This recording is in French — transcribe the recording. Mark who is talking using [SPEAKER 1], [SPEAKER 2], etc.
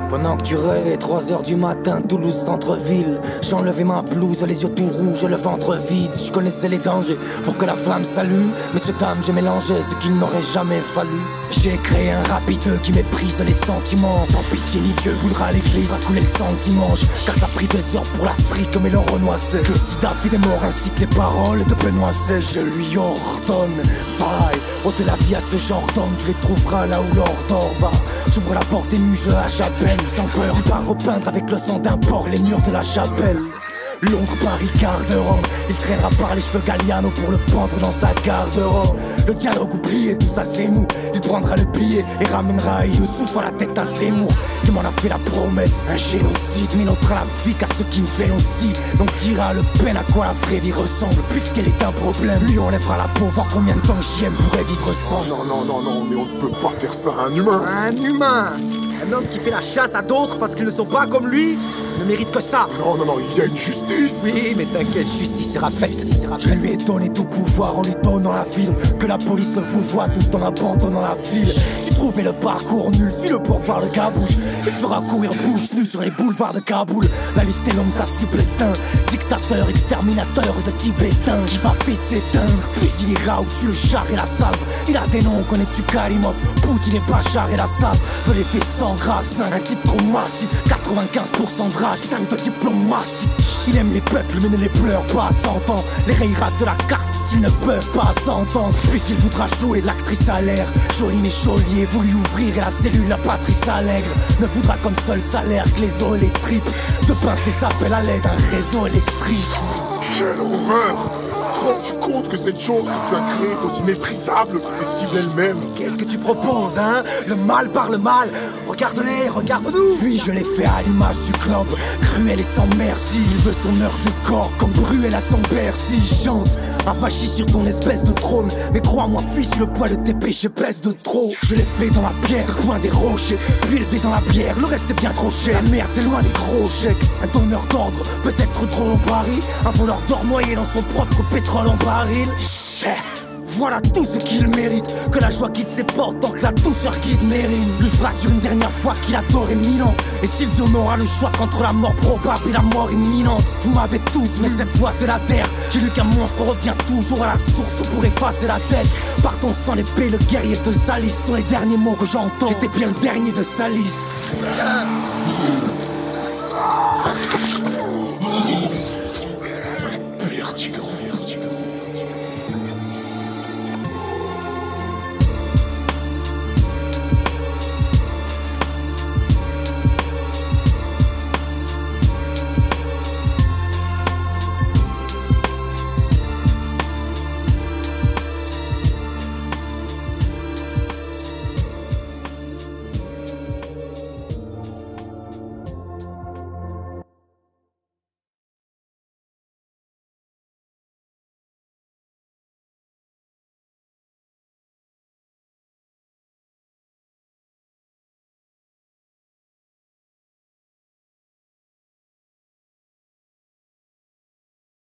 [SPEAKER 1] Pendant que tu rêvais, 3h du matin, Toulouse centre-ville. J'enlevais ma blouse, les yeux tout rouges, le ventre vide. Je connaissais les dangers pour que la flamme s'allume. Mais ce âme, j'ai mélangé ce qu'il n'aurait jamais fallu. J'ai créé un rapideux qui méprise les sentiments. Sans pitié ni Dieu voudra l'église, va couler le sang dimanche. Car ça a pris 2 heures pour l'Afrique, mais le renoissé. Que le sida fait des morts ainsi que les paroles de Benoît XVI. Je lui ordonne, vaille, ôte la vie à ce genre d'homme. Tu les trouveras là où l'or d'or va. J'ouvre la porte et nu, je hache à peine. Sans peur, il part repeindre avec le sang d'un porc les murs de la chapelle. Londres, Paris, quart de Rome. Il traînera par les cheveux Galliano pour le pendre dans sa garde-robe. Le dialogue oublié, tout ça c'est mou. Il prendra le billet et ramènera Youssouf à la tête à Zemmour. Il m'en a fait la promesse, un génocide. Mais l'autre à la vie qu'à ceux qui me fait aussi. Donc dira Le Pen à quoi la vraie vie ressemble. Puisqu'elle est un problème, lui on lèvera la peau. Voir combien de temps JM pourrait vivre sans.
[SPEAKER 2] Non, mais on ne peut pas faire ça à un humain.
[SPEAKER 1] Un humain, un homme qui fait la chasse à d'autres parce qu'ils ne sont pas comme lui, ne mérite que ça.
[SPEAKER 2] Non, il y a une justice.
[SPEAKER 1] Oui, mais t'inquiète, justice sera faite. Je lui ai donné tout pouvoir en lui donnant la ville. Que la police le vous voit tout en abandonnant la ville. Tu trouvais le parcours nul, suis-le pour voir le gabouche. Il fera courir bouche nue sur les boulevards de Kaboul. La liste est longue, sa cible est un dictateur, exterminateur de Tibétains qui va vite s'éteindre. Puis il ira où tu le char et la salve. Il a des noms, connais-tu Karimov, Poutine et Bachar et la salve. Veut les faits sans grâce, un type trop massif. 95% de race, 5 de diplôme massif. Il aime les peuples mais ne les pleure pas à 100 ans. Les rayera de la carte s'ils ne peuvent pas s'entendre. Puis il voudra jouer l'actrice à l'air. Jolie mais Joliet voulu ouvrir et la cellule la Patrice Allègre. Ne voudra comme seul salaire que les os et les tripes. De pincer s'appelle à l'aide d'un réseau électrique.
[SPEAKER 2] Quelle horreur! Te rends-tu compte que cette chose que tu as créée est aussi méprisable que les cibles elles-mêmes?
[SPEAKER 1] Qu'est-ce que tu proposes, hein? Le mal par le mal. Regarde-les, regarde-nous. Puis je l'ai fait à l'image du globe. Cruel et sans merci. Il veut son heure de corps comme Bruel à son Bercy. Chante, avachi sur ton espèce de trône. Mais crois-moi, fils, le poids de tes péchés pèse de trop. Je l'ai fait dans la pierre, le coin des rochers. Puis élevé dans la bière, le reste est bien trop cher. La merde, c'est loin des gros chèques. Un donneur d'ordre, peut-être trop en Paris. Un voleur d'or noyé dans son propre pétrole en baril. Voilà tout ce qu'il mérite. Que la joie quitte ses portes tant que la douceur quitte Mérine. Lui fracture une dernière fois qu'il adore éminent. Et Sylvie on aura le choix entre la mort probable et la mort imminente. Vous m'avez tous, mais cette fois c'est la terre. J'ai lu qu'un monstre revient toujours à la source pour effacer la tête. Partons sans l'épée, le guerrier de Salis sont les derniers mots que j'entends. J'étais bien le dernier de sa liste.